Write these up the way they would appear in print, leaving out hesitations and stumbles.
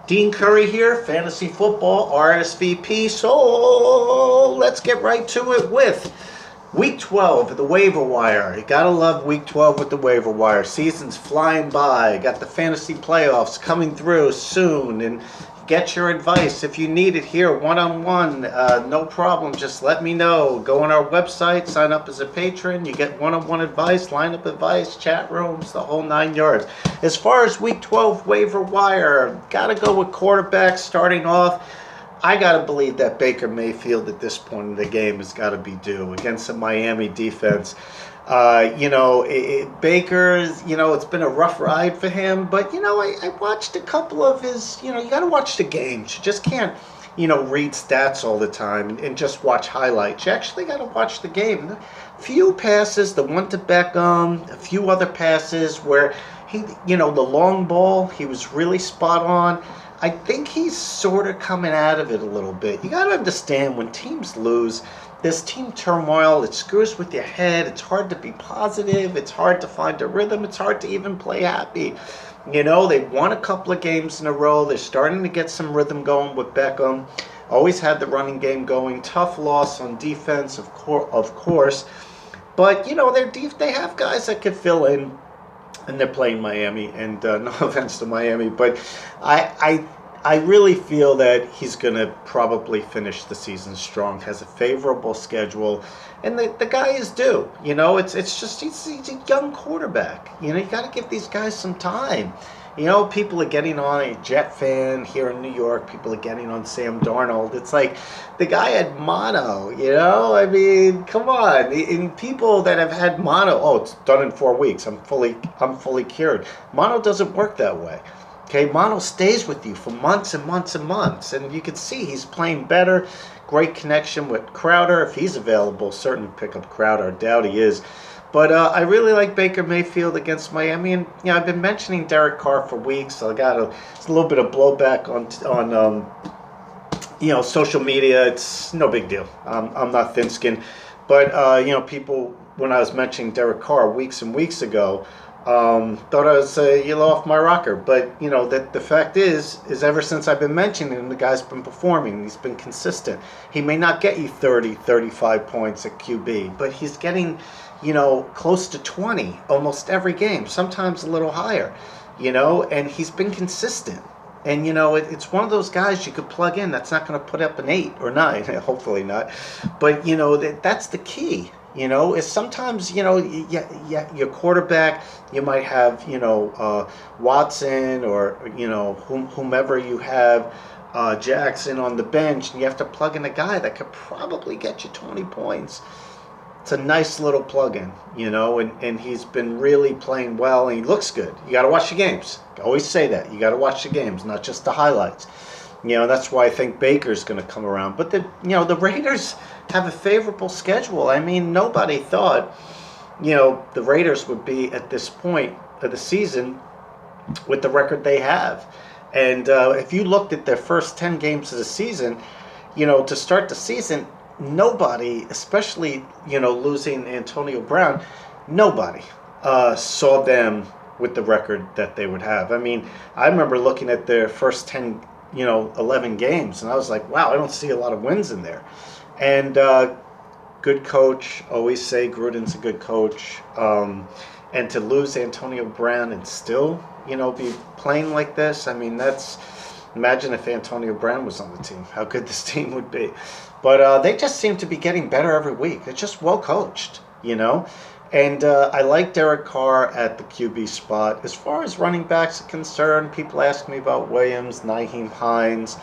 Dean Curry here, Fantasy Football RSVP. So let's get right to it with Week 12 of the waiver wire. You gotta love Week 12 with the waiver wire. Season's flying by. Got the fantasy playoffs coming through soon, and get your advice if you need it here one-on-one. No problem. Just let me know. Go on our website, sign up as a patron. You get one-on-one advice, lineup advice, chat rooms, the whole 9 yards. As far as Week 12 waiver wire, gotta go with quarterbacks starting off. I got to believe that Baker Mayfield at this point in the game has got to be due against the Miami defense. Baker's, it's been a rough ride for him, but, I watched a couple of his, you got to watch the games. You just can't, read stats all the time and just watch highlights. You actually got to watch the game. A few passes, the one to Beckham, a few other passes where he, the long ball, he was really spot on. I think he's sort of coming out of it a little bit. You got to understand when teams lose, this team turmoil, it screws with your head. It's hard to be positive. It's hard to find a rhythm. It's hard to even play happy. They've won a couple of games in a row. They're starting to get some rhythm going with Beckham. Always had the running game going. Tough loss on defense, of course. But, they have guys that could fill in. And they're playing Miami, and no offense to Miami, but I really feel that he's going to probably finish the season strong. Has a favorable schedule, and the guy is due. It's just he's a young quarterback. You got to give these guys some time. People are getting on a Jet fan here in New York. People are getting on Sam Darnold. It's like the guy had mono, I mean, come on. And people that have had mono, it's done in 4 weeks. I'm fully cured. Mono doesn't work that way. Okay, mono stays with you for months and months and months. And you can see he's playing better. Great connection with Crowder. If he's available, certainly pick up Crowder. I doubt he is. But I really like Baker Mayfield against Miami, and I've been mentioning Derek Carr for weeks. So I got a little bit of blowback on social media. It's no big deal. I'm not thin-skinned, but people, when I was mentioning Derek Carr weeks and weeks ago, thought I was off my rocker. But that the fact is ever since I've been mentioning him, the guy's been performing. He's been consistent. He may not get you 30, 35 points at QB, but he's getting close to 20 almost every game, sometimes a little higher, and he's been consistent. And, it's one of those guys you could plug in that's not going to put up an 8 or 9, hopefully not. But, that's the key, is sometimes, your quarterback, you might have, Watson or, whomever you have, Jackson on the bench, and you have to plug in a guy that could probably get you 20 points. It's a nice little plug-in, and he's been really playing well, and he looks good. You got to watch the games. I always say that. You got to watch the games, not just the highlights. That's why I think Baker's going to come around. But the Raiders have a favorable schedule. I mean, nobody thought, the Raiders would be at this point of the season with the record they have. And if you looked at their first 10 games of the season, to start the season, nobody, especially, losing Antonio Brown, nobody saw them with the record that they would have. I mean, I remember looking at their first 10, 11 games, and I was like, wow, I don't see a lot of wins in there. And good coach, always say Gruden's a good coach. And to lose Antonio Brown and still, be playing like this, I mean, imagine if Antonio Brown was on the team, how good this team would be. But they just seem to be getting better every week. They're just well coached, And I like Derek Carr at the QB spot. As far as running backs are concerned, people ask me about Williams, Nyheim Hines.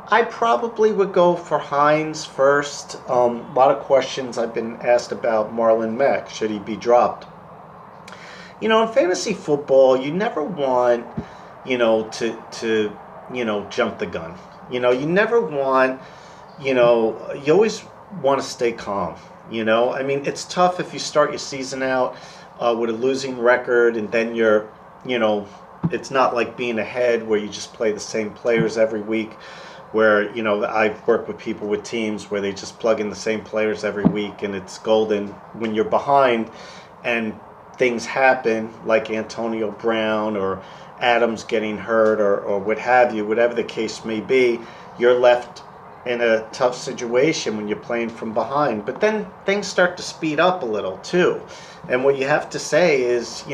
I probably would go for Hines first. A lot of questions I've been asked about Marlon Mack. Should he be dropped? In fantasy football, you never want, to jump the gun. You never want, you always want to stay calm. I mean, it's tough if you start your season out with a losing record, and then you're, it's not like being ahead where you just play the same players every week, where, I've worked with people with teams where they just plug in the same players every week and it's golden. When you're behind and things happen like Antonio Brown or Adams getting hurt or what have you, whatever the case may be, you're left in a tough situation when you're playing from behind. But then things start to speed up a little too. And what you have to say is,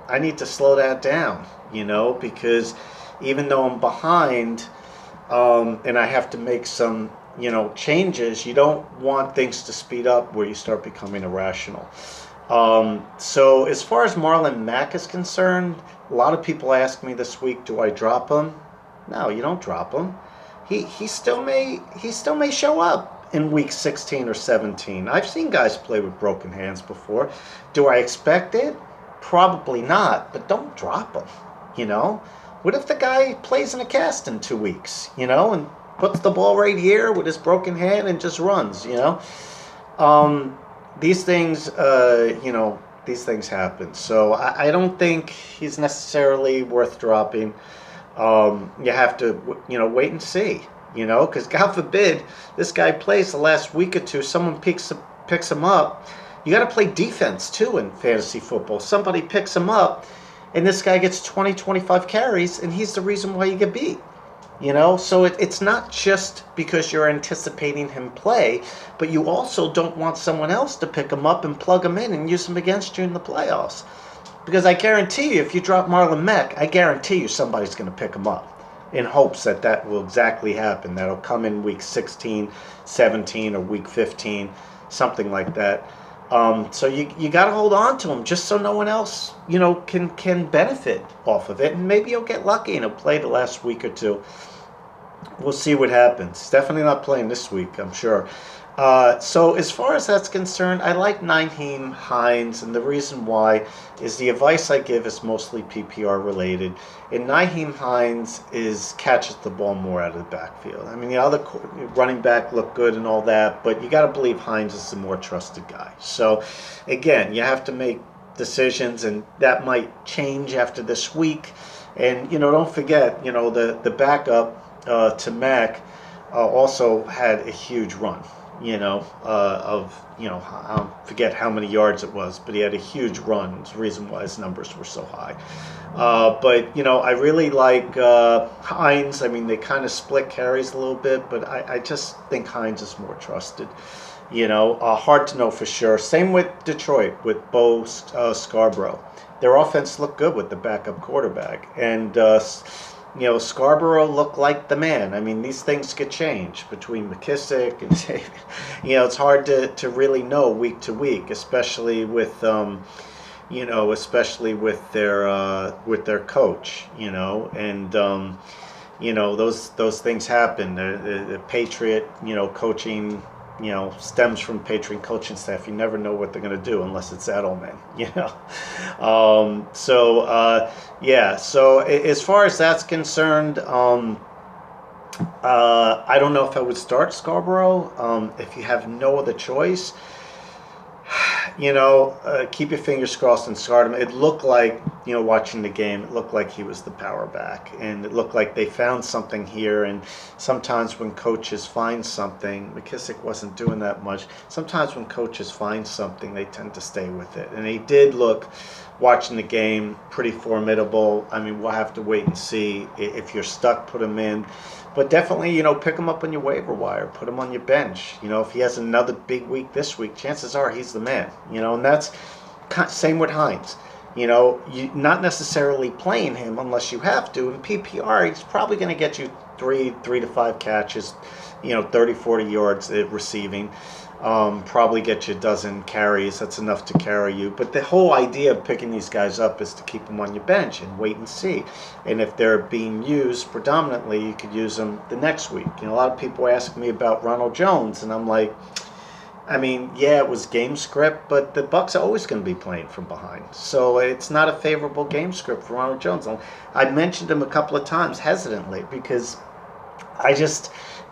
I need to slow that down, because even though I'm behind, and I have to make some, changes, you don't want things to speed up where you start becoming irrational. So as far as Marlon Mack is concerned, a lot of people ask me this week, do I drop him? No, you don't drop him. He still may show up in week 16 or 17. I've seen guys play with broken hands before. Do I expect it? Probably not, but don't drop him. What if the guy plays in a cast in 2 weeks, and puts the ball right here with his broken hand and just runs, These things, these things happen. So I don't think he's necessarily worth dropping. You have to, wait and see, because God forbid this guy plays the last week or two, someone picks him up. You got to play defense too in fantasy football. Somebody picks him up and this guy gets 20, 25 carries and he's the reason why you get beat. So it's not just because you're anticipating him play, but you also don't want someone else to pick him up and plug him in and use him against you in the playoffs. Because I guarantee you, if you drop Marlon Mack, I guarantee you somebody's going to pick him up in hopes that will exactly happen. That'll come in week 16, 17, or week 15, something like that. So you got to hold on to him just so no one else, can benefit off of it. And maybe you'll get lucky and he'll play the last week or two. We'll see what happens. Definitely not playing this week, I'm sure. So as far as that's concerned, I like Nyheim Hines, and the reason why is the advice I give is mostly PPR related. And Nyheim Hines catches the ball more out of the backfield. I mean, the other running back looked good and all that, but you got to believe Hines is the more trusted guy. So again, you have to make decisions, and that might change after this week. And don't forget, the backup to Mac also had a huge run. I don't forget how many yards it was, but he had a huge run. It's the reason why his numbers were so high. But I really like Hines. I mean, they kind of split carries a little bit, but I just think Hines is more trusted. Hard to know for sure. Same with Detroit, with Bo Scarborough. Their offense looked good with the backup quarterback. And Scarborough looked like the man. I mean, these things could change between McKissick and Xavier. It's hard to really know week to week, especially with their coach. And those things happen. The Patriot, coaching. Stems from Patriot coaching staff. You never know what they're going to do unless it's Edelman, So as far as that's concerned, I don't know if I would start Scarborough. If you have no other choice, keep your fingers crossed and start him. It looked like, watching the game, it looked like he was the power back. And it looked like they found something here. And sometimes when coaches find something, McKissick wasn't doing that much. Sometimes when coaches find something, they tend to stay with it. And he did look, watching the game, pretty formidable. I mean, we'll have to wait and see. If you're stuck, put him in. But definitely, pick him up on your waiver wire. Put him on your bench. If he has another big week this week, chances are he's the man. And that's same with Hines. You not necessarily playing him unless you have to. In PPR, he's probably going to get you 3 to 5 catches, 30, 40 yards receiving. Probably get you a dozen carries. That's enough to carry you. But the whole idea of picking these guys up is to keep them on your bench and wait and see. And if they're being used predominantly, you could use them the next week. A lot of people ask me about Ronald Jones, and I'm like, I mean, yeah, it was game script, but the Bucs are always going to be playing from behind. So it's not a favorable game script for Ronald Jones. I mentioned him a couple of times hesitantly because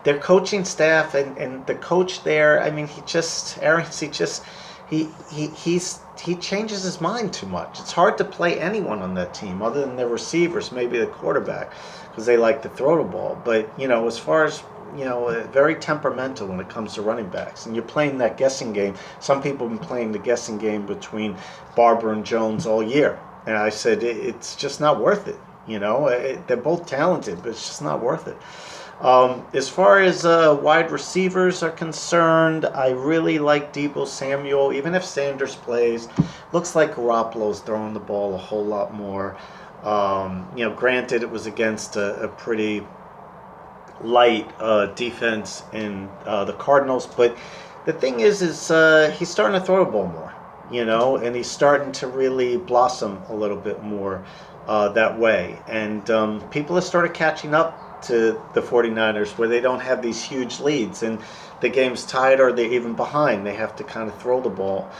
their coaching staff and the coach there, I mean, he changes his mind too much. It's hard to play anyone on that team other than their receivers, maybe the quarterback, because they like to throw the ball. But, as far as, very temperamental when it comes to running backs. And you're playing that guessing game. Some people have been playing the guessing game between Barber and Jones all year. And I said, it's just not worth it. They're both talented, but it's just not worth it. As far as wide receivers are concerned, I really like Deebo Samuel, even if Sanders plays. Looks like Garoppolo's throwing the ball a whole lot more. Granted, it was against a pretty light defense in the Cardinals, but the thing is he's starting to throw the ball more, and he's starting to really blossom a little bit more that way. And people have started catching up to the 49ers where they don't have these huge leads and the game's tied or they're even behind. They have to kind of throw the ball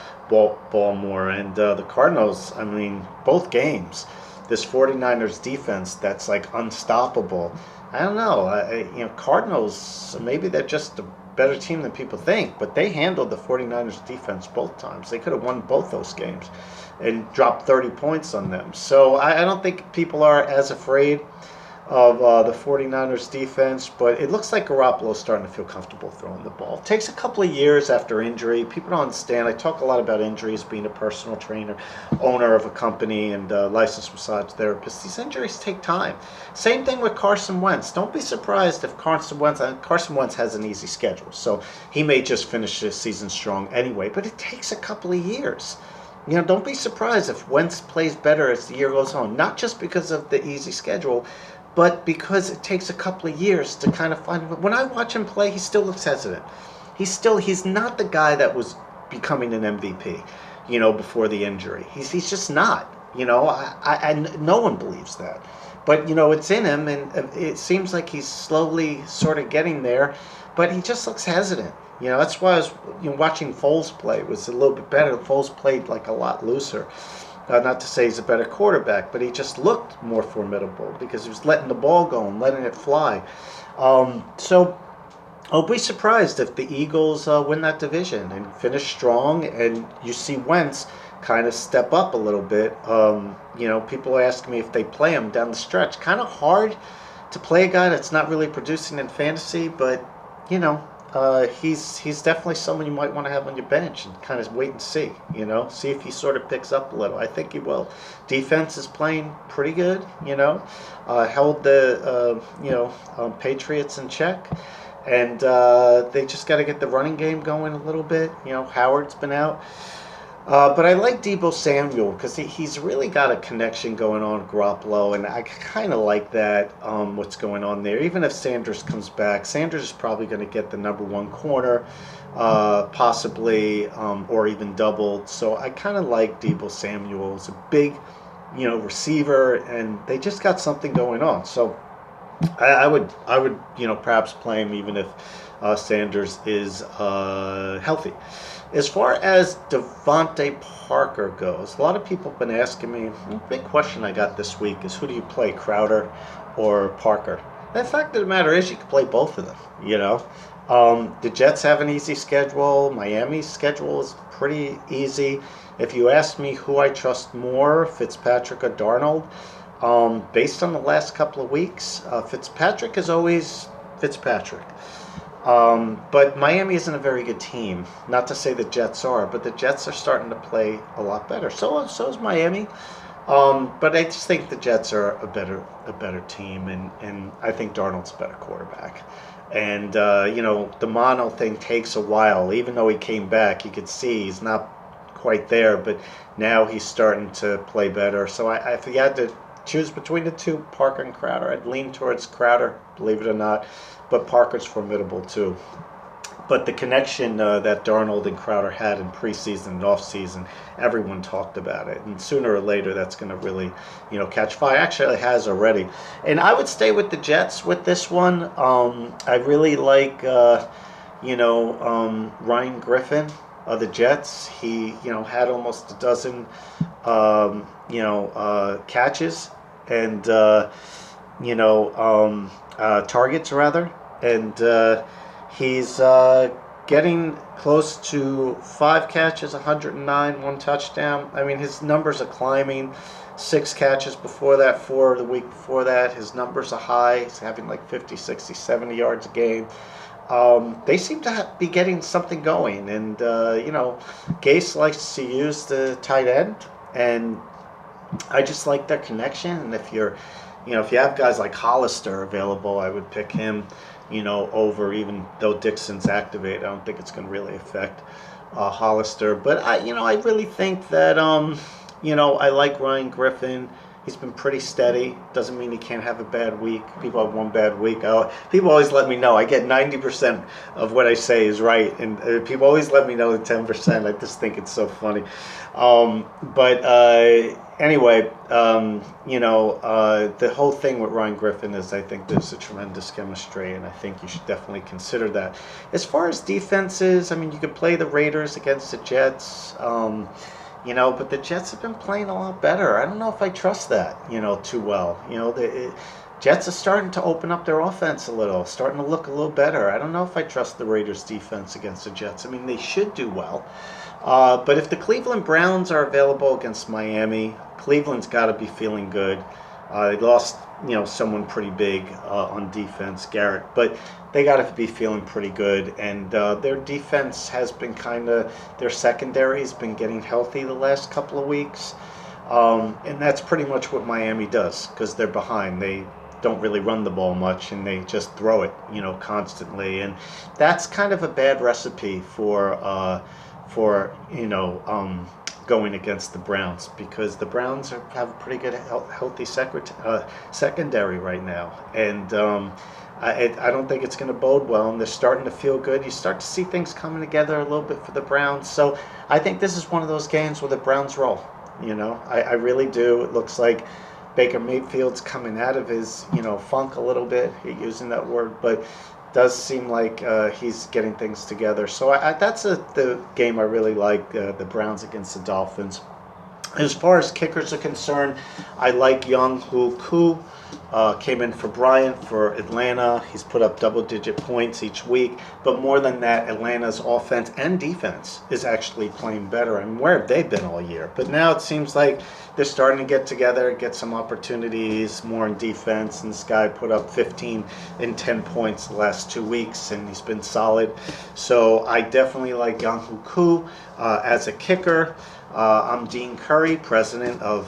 more. And the Cardinals, I mean, both games, this 49ers defense that's like unstoppable. I don't know. Cardinals, maybe they're just a better team than people think, but they handled the 49ers defense both times. They could have won both those games and dropped 30 points on them. So I don't think people are as afraid of the 49ers defense, but it looks like Garoppolo's starting to feel comfortable throwing the ball. It takes a couple of years after injury. People don't understand. I talk a lot about injuries, being a personal trainer, owner of a company, and licensed massage therapist. These injuries take time. Same thing with Carson Wentz. Don't be surprised if Carson Wentz has an easy schedule, so he may just finish this season strong anyway, but it takes a couple of years. Don't be surprised if Wentz plays better as the year goes on, not just because of the easy schedule, but because it takes a couple of years to kind of find. When I watch him play, he still looks hesitant. He's not the guy that was becoming an MVP, before the injury. He's just not. I no one believes that, but it's in him, and it seems like he's slowly sort of getting there, but he just looks hesitant. That's why I was watching Foles play. It was a little bit better. Foles played like a lot looser. Not to say he's a better quarterback, but he just looked more formidable because he was letting the ball go and letting it fly. So I'll be surprised if the Eagles win that division and finish strong, and you see Wentz kind of step up a little bit. People ask me if they play him down the stretch. Kind of hard to play a guy that's not really producing in fantasy, but he's definitely someone you might want to have on your bench and kind of wait and see, see if he sort of picks up a little. I think he will. Defense is playing pretty good, held the, Patriots in check. And they just got to get the running game going a little bit. Howard's been out. But I like Deebo Samuel because he's really got a connection going on with Garoppolo, and I kind of like that, what's going on there. Even if Sanders comes back, Sanders is probably going to get the number one corner, possibly, or even doubled. So I kind of like Deebo Samuel. He's a big, receiver, and they just got something going on. So I would perhaps play him even if Sanders is healthy. As far as Devontae Parker goes, a lot of people have been asking me, the big question I got this week is, who do you play, Crowder or Parker? And the fact of the matter is you can play both of them, The Jets have an easy schedule. Miami's schedule is pretty easy. If you ask me who I trust more, Fitzpatrick or Darnold, based on the last couple of weeks, Fitzpatrick is always Fitzpatrick. But Miami isn't a very good team. Not to say the Jets are, but the Jets are starting to play a lot better. So is Miami. But I just think the Jets are a better team, and I think Darnold's a better quarterback. And the mono thing takes a while. Even though he came back, you could see he's not quite there, but now he's starting to play better. So if you had to choose between the two, Parker and Crowder, I'd lean towards Crowder, believe it or not. But Parker's formidable too. But the connection that Darnold and Crowder had in preseason and offseason, everyone talked about it. And sooner or later, that's going to really, catch fire. Actually, it has already. And I would stay with the Jets with this one. I really like, Ryan Griffin of the Jets. He, had almost a dozen, catches and, targets rather. And he's getting close to 5 catches, 109, 1 touchdown. I mean, his numbers are climbing. 6 catches before that, 4 the week before that. His numbers are high. He's having like 50, 60, 70 yards a game. They seem to be getting something going. And, Gase likes to use the tight end. And I just like their connection. And if you're if you have guys like Hollister available, I would pick him, over, even though Dixon's activated. I don't think it's going to really affect Hollister. But I really think that, I like Ryan Griffin. He's been pretty steady. Doesn't mean he can't have a bad week. People have one bad week. People always let me know. I get 90% of what I say is right, and people always let me know the 10%. I just think it's so funny. But anyway, the whole thing with Ryan Griffin is I think there's a tremendous chemistry, and I think you should definitely consider that. As far as defenses, I mean, you could play the Raiders against the Jets. But the Jets have been playing a lot better. I don't know if I trust that, too well. The Jets are starting to open up their offense a little, starting to look a little better. I don't know if I trust the Raiders' defense against the Jets. I mean, they should do well. But if the Cleveland Browns are available against Miami, Cleveland's got to be feeling good. They lost, someone pretty big on defense, Garrett, but they got to be feeling pretty good. And their defense has been their secondary has been getting healthy the last couple of weeks. And that's pretty much what Miami does because they're behind. They don't really run the ball much and they just throw it, constantly. And that's kind of a bad recipe for going against the Browns because the Browns have a pretty good healthy secondary right now, and I don't think it's going to bode well. And they're starting to feel good. You start to see things coming together a little bit for the Browns. So I think this is one of those games where the Browns roll. I really do. It looks like Baker Mayfield's coming out of his funk a little bit. Using that word, but does seem like he's getting things together. So that's the game I really like, the Browns against the Dolphins. As far as kickers are concerned, I like Young-Hoon Koo. Came in for Bryant for Atlanta. He's put up double-digit points each week. But more than that, Atlanta's offense and defense is actually playing better. I mean, where have they been all year? But now it seems like they're starting to get together, get some opportunities, more in defense. And this guy put up 15 and 10 points the last 2 weeks, and he's been solid. So I definitely like Young-Hoon Koo as a kicker. I'm Dean Curry, president of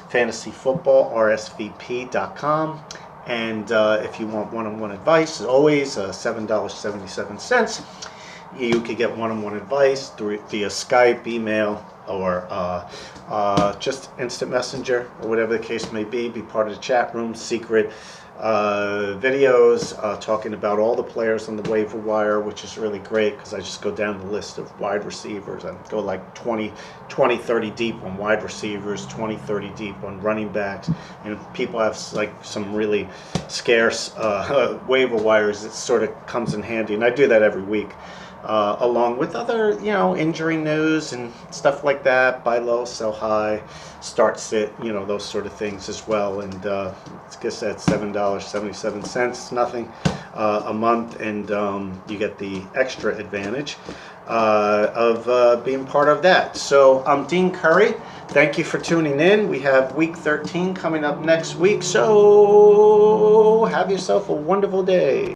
Fantasy Football, RSVP.com. And if you want one-on-one advice, as always, $7.77. You could get one-on-one advice via Skype, email, or just instant messenger, or whatever the case may be. Be part of the chat room, secret videos talking about all the players on the waiver wire, which is really great because I just go down the list of wide receivers and go like 20, 30 deep on wide receivers, 20, 30 deep on running backs. And people have like some really scarce waiver wires. It sort of comes in handy, and I do that every week. Along with other, injury news and stuff like that, buy low, sell high, start sit, those sort of things as well. And I guess that's $7.77. It's nothing a month, and you get the extra advantage of being part of that. So I'm Dean Curry. Thank you for tuning in. We have week 13 coming up next week, so have yourself a wonderful day.